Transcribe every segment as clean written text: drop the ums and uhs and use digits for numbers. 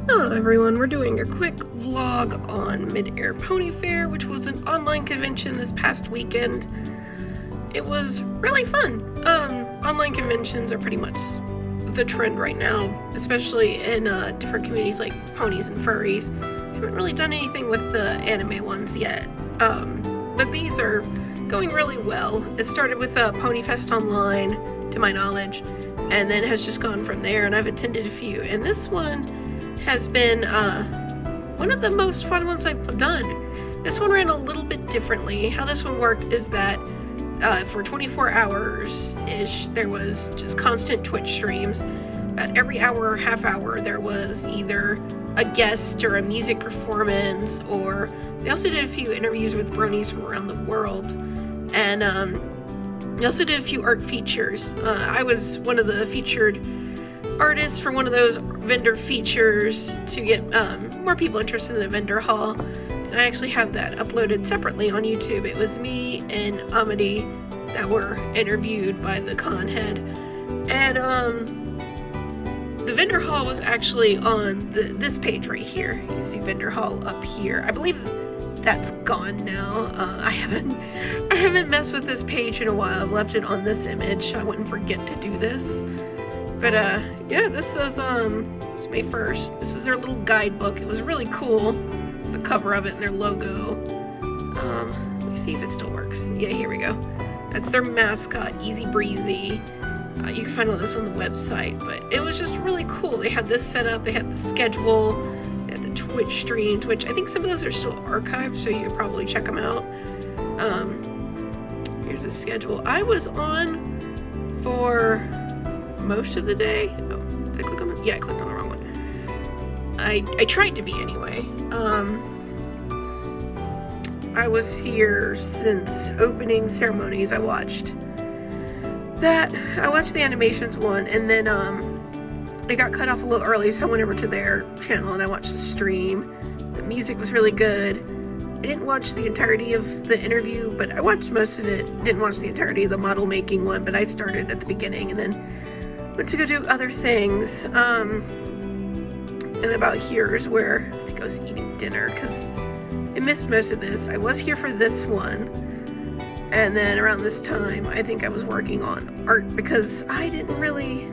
Hello everyone, we're doing a quick vlog on Midair Pony Fair, which was an online convention this past weekend. It was really fun. Online conventions are pretty much the trend right now, especially in different communities like ponies and furries. I haven't really done anything with the anime ones yet, but these are going really well. It started with Pony Fest Online, to my knowledge, and then has just gone from there, and I've attended a few, and this one has been one of the most fun ones I've done. This one ran a little bit differently. How this one worked is that for 24 hours-ish, there was just constant Twitch streams. About every hour or half hour, there was either a guest or a music performance, or they also did a few interviews with bronies from around the world. And they also did a few art features. I was one of the featured artists for one of those vendor features to get more people interested in the vendor hall, and I actually have that uploaded separately on YouTube. It was me and Amity that were interviewed by the con head, and the vendor hall was actually on this page right here. You see vendor hall up here. I believe that's gone now. I haven't messed with this page in a while. I've left it on this image so I wouldn't forget to do this. But yeah, this is it's May 1st. This is their little guidebook. It was really cool. It's the cover of it and their logo. Let me see if it still works. Yeah, here we go. That's their mascot, Easy Breezy. You can find all this on the website, but it was just really cool. They had this set up, they had the schedule, they had the Twitch streams, which I think some of those are still archived, so you could probably check them out. Here's the schedule. I was on for most of the day. Oh, did I click on the? Yeah, I clicked on the wrong one. I tried to be anyway. I was here since opening ceremonies. I watched that. I watched the animations one, and then it got cut off a little early, so I went over to their channel and I watched the stream. The music was really good. I didn't watch the entirety of the interview, but I watched most of it. Didn't watch the entirety of the model making one, but I started at the beginning and then went to go do other things. And about here is where I think I was eating dinner, because I missed most of this. I was here for this one, and then around this time I think I was working on art, because I didn't really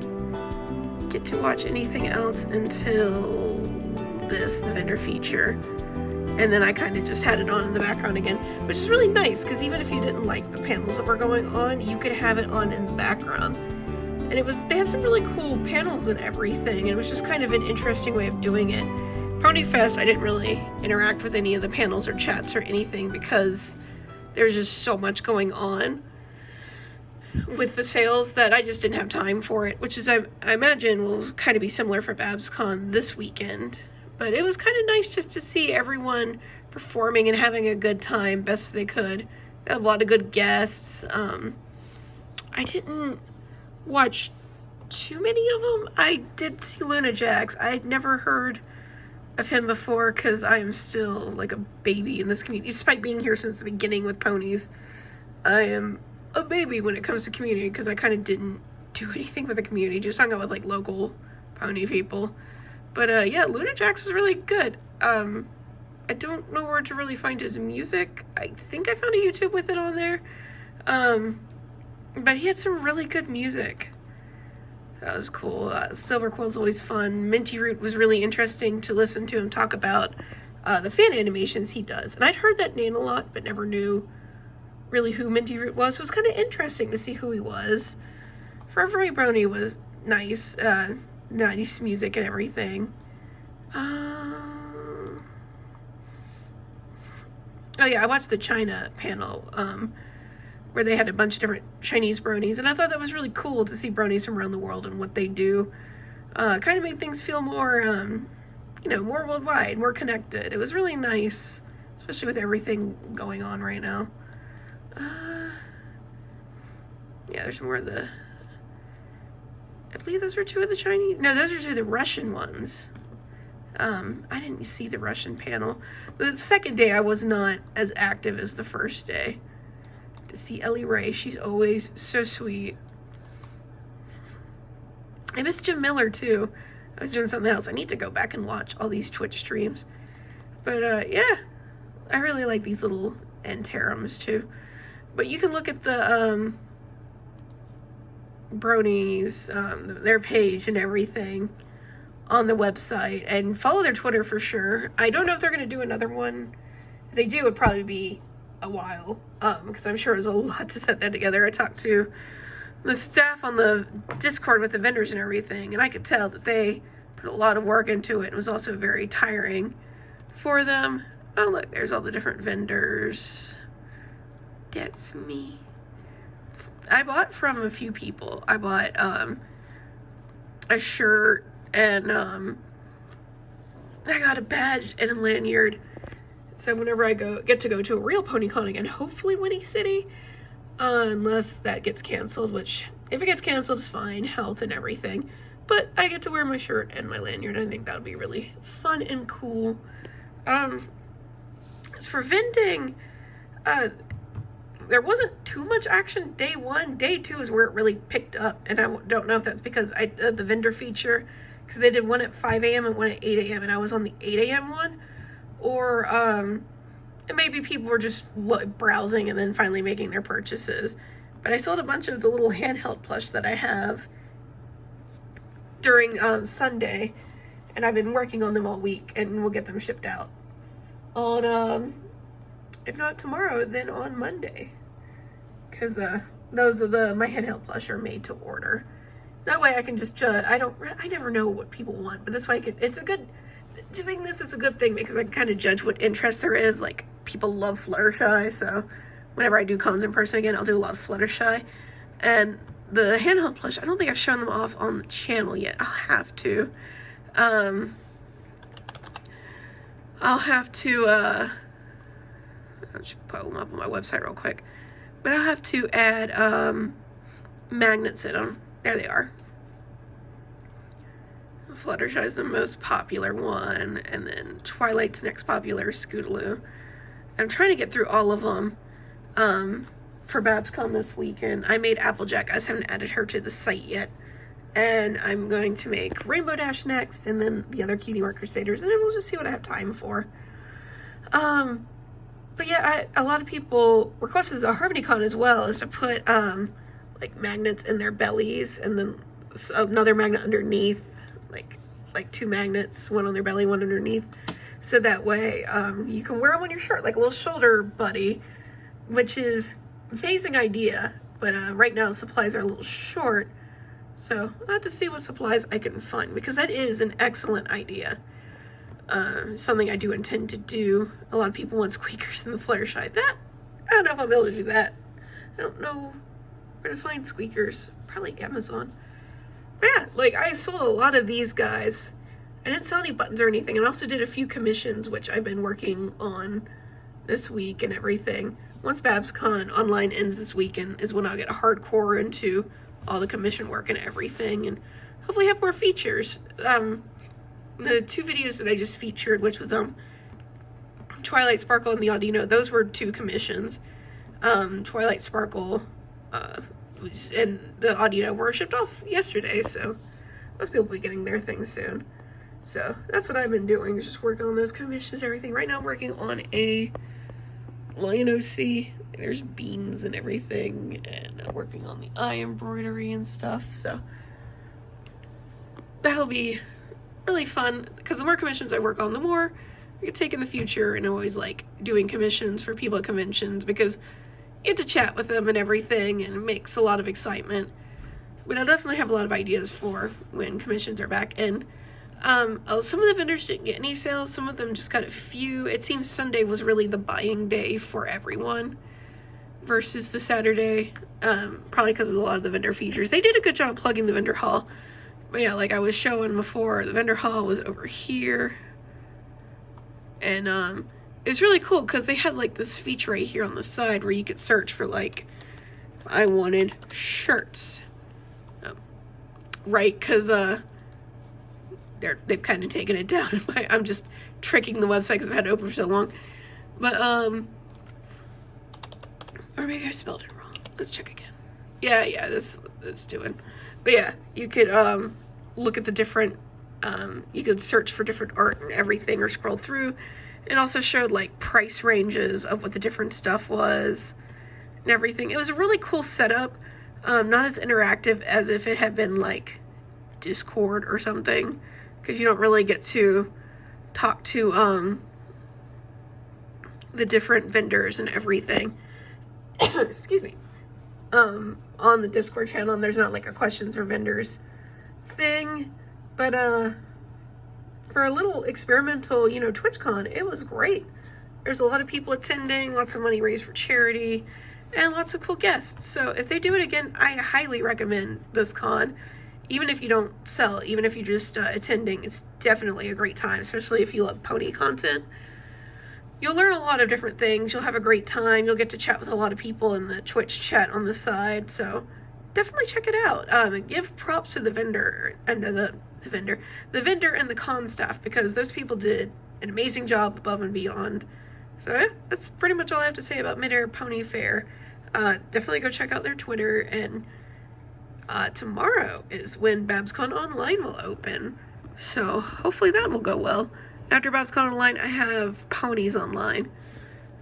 get to watch anything else until this, the vendor feature. And then I kind of just had it on in the background again, which is really nice, because even if you didn't like the panels that were going on, you could have it on in the background. And they had some really cool panels and everything, and it was just kind of an interesting way of doing it. Pony Fest, I didn't really interact with any of the panels or chats or anything, because there's just so much going on with the sales that I just didn't have time for it, which is, I imagine, will kind of be similar for BabsCon this weekend. But it was kind of nice just to see everyone performing and having a good time best they could. They had a lot of good guests. I didn't watch too many of them. I did see Luna Jax. I had never heard of him before, because I am still like a baby in this community. Despite being here since the beginning with ponies, I am a baby when it comes to community, because I kind of didn't do anything with the community, just hung out with like local pony people. But yeah, Luna Jax was really good. I don't know where to really find his music. I think I found a YouTube with it on there. But he had some really good music. That was cool. Silver Quill's always fun. Minty Root was really interesting to listen to him talk about the fan animations he does. And I'd heard that name a lot, but never knew really who Minty Root was. So it was kind of interesting to see who he was. Forever Brony was nice. Nice music and everything. Oh yeah, I watched the China panel, where they had a bunch of different Chinese bronies, and I thought that was really cool to see bronies from around the world and what they do. Kind of made things feel more, you know, more worldwide, more connected. It was really nice, especially with everything going on right now. Yeah, there's more of the, I believe those were two of the Chinese, no, those are two of the Russian ones. I didn't see the Russian panel. The second day I was not as active as the first day. To see Ellie Ray, she's always so sweet. I miss Jim Miller too. I was doing something else. I need to go back and watch all these Twitch streams. But yeah, I really like these little interums too. But you can look at the Bronies, their page and everything on the website, and follow their Twitter for sure. I don't know if they're going to do another one. If they do, it'd probably be a while, because I'm sure there's a lot to set that together. I talked to the staff on the Discord with the vendors and everything, and I could tell that they put a lot of work into it. It was also very tiring for them. Oh look, there's all the different vendors. That's me. I bought from a few people. I bought a shirt, and I got a badge and a lanyard. So whenever I get to go to a real PonyCon again, hopefully Winnie City, unless that gets canceled, which if it gets canceled is fine, health and everything. But I get to wear my shirt and my lanyard. I think that would be really fun and cool. As for vending, there wasn't too much action day one. Day two is where it really picked up, and I don't know if that's because the vendor feature, because they did one at 5 a.m. and one at 8 a.m. and I was on the 8 a.m. one, or and maybe people were just browsing and then finally making their purchases. But I sold a bunch of the little handheld plush that I have during Sunday, and I've been working on them all week, and we'll get them shipped out on if not tomorrow, then on Monday, because those are my handheld plush are made to order. That way I can just judge. I never know what people want, but this way doing this is a good thing, because I can kind of judge what interest there is. Like, people love Fluttershy, so whenever I do cons in person again, I'll do a lot of Fluttershy. And the handheld plush, I don't think I've shown them off on the channel yet. I'll have to. I'll just put them up on my website real quick. But I'll have to add magnets in them. There they are. Fluttershy is the most popular one, and then Twilight's next popular, Scootaloo. I'm trying to get through all of them for BabsCon this weekend. I made Applejack. I just haven't added her to the site yet. And I'm going to make Rainbow Dash next, and then the other Cutie Mark Crusaders, and then we'll just see what I have time for. But yeah, a lot of people requested as a HarmonyCon as well, is to put like magnets in their bellies, and then another magnet underneath, like two magnets, one on their belly, one underneath, so that way you can wear them on your shirt like a little shoulder buddy, which is an amazing idea. But right now supplies are a little short, so I'll have to see what supplies I can find, because that is an excellent idea. Something I do intend to do. A lot of people want squeakers in the Fluttershy. I don't know if I'll be able to do that. I don't know where to find squeakers. Probably Amazon. But yeah, like, I sold a lot of these guys. I didn't sell any buttons or anything, and I also did a few commissions, which I've been working on this week and everything. Once BabsCon online ends this weekend is when I'll get hardcore into all the commission work and everything, and hopefully have more features. The two videos that I just featured, which was Twilight Sparkle and the Audino, those were two commissions. Twilight Sparkle and the Audino were shipped off yesterday, so most people will be getting their things soon. So that's what I've been doing, is just working on those commissions, everything. Right now I'm working on a Lion OC. There's beans and everything, and I'm working on the eye embroidery and stuff, so that'll be really fun, because the more commissions I work on, the more I can take in the future. And I always like doing commissions for people at conventions, because you get to chat with them and everything, and it makes a lot of excitement. But I definitely have a lot of ideas for when commissions are back. And some of the vendors didn't get any sales, some of them just got a few. It seems Sunday was really the buying day for everyone versus the Saturday, probably because of a lot of the vendor features. They did a good job plugging the vendor hall. But yeah, like I was showing before, the vendor hall was over here. And it was really cool, because they had like this feature right here on the side where you could search for, like, if I wanted shirts. Right, because they've kind of taken it down. I'm just tricking the website because I've had it open for so long. But, or maybe I spelled it wrong. Let's check again. Yeah, this is what it's doing. But yeah, you could look at the different You could search for different art and everything or scroll through. It also showed like price ranges of what the different stuff was and everything. It was a really cool setup. Not as interactive as if it had been like Discord or something, because you don't really get to talk to the different vendors and everything. Excuse me. On the Discord channel, and there's not like a questions for vendors thing, but for a little experimental, TwitchCon, it was great. There's a lot of people attending, lots of money raised for charity, and lots of cool guests. So if they do it again, I highly recommend this con. Even if you don't sell, even if you're just attending, it's definitely a great time, especially if you love pony content. You'll learn a lot of different things. You'll have a great time. You'll get to chat with a lot of people in the Twitch chat on the side. So definitely check it out. Give props to the vendor and the vendor and the con staff, because those people did an amazing job above and beyond. So yeah, that's pretty much all I have to say about Midair Pony Fair. Definitely go check out their Twitter, and tomorrow is when BabsCon Online will open. So hopefully that will go well. After BabsCon Online, I have Ponies Online.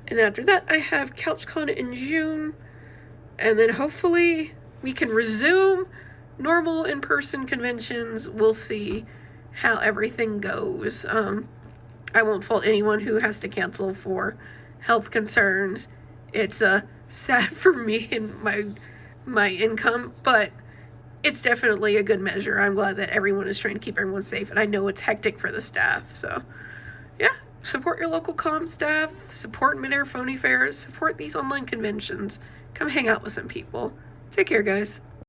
And after that, I have CouchCon in June. And then hopefully we can resume normal in-person conventions. We'll see how everything goes. I won't fault anyone who has to cancel for health concerns. It's sad for me and my income, but it's definitely a good measure. I'm glad that everyone is trying to keep everyone safe, and I know it's hectic for the staff. So yeah, support your local con staff, support Midair Pony Fairs, support these online conventions. Come hang out with some people. Take care, guys.